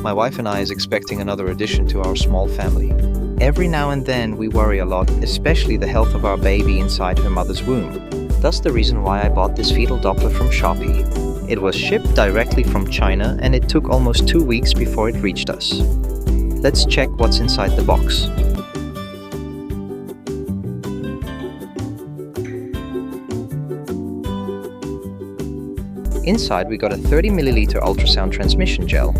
My wife and I is expecting another addition to our small family. Every now and then we worry a lot, especially the health of our baby inside her mother's womb. That's the reason why I bought this Fetal Doppler from Shopee. It was shipped directly from China and it took almost 2 weeks before it reached us. Let's check what's inside the box. Inside we got a 30 ml ultrasound transmission gel.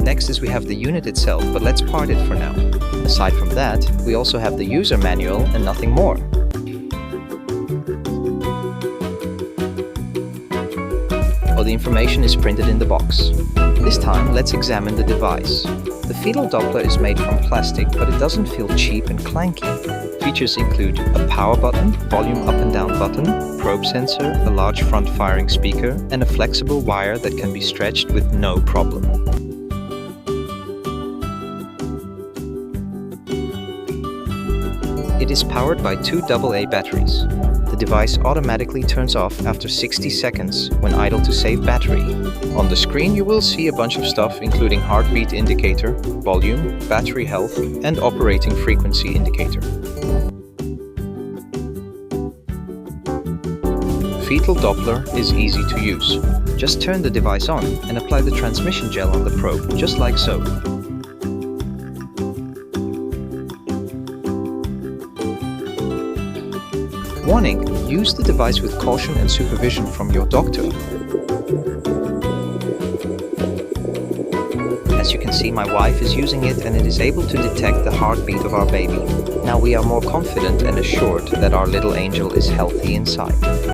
Next is we have the unit itself, but let's part it for now. Aside from that, we also have the user manual and nothing more. All the information is printed in the box. This time, let's examine the device. The Fetal Doppler is made from plastic, but it doesn't feel cheap and clanky. Features include a power button, volume up and down button, probe sensor, a large front firing speaker, and a flexible wire that can be stretched with no problem. It is powered by 2 AA batteries. The device automatically turns off after 60 seconds when idle to save battery. On the screen you will see a bunch of stuff including heartbeat indicator, volume, battery health, and operating frequency indicator. Fetal Doppler is easy to use. Just turn the device on and apply the transmission gel on the probe, just like so. Warning: use the device with caution and supervision from your doctor. As you can see, my wife is using it and it is able to detect the heartbeat of our baby. Now we are more confident and assured that our little angel is healthy inside.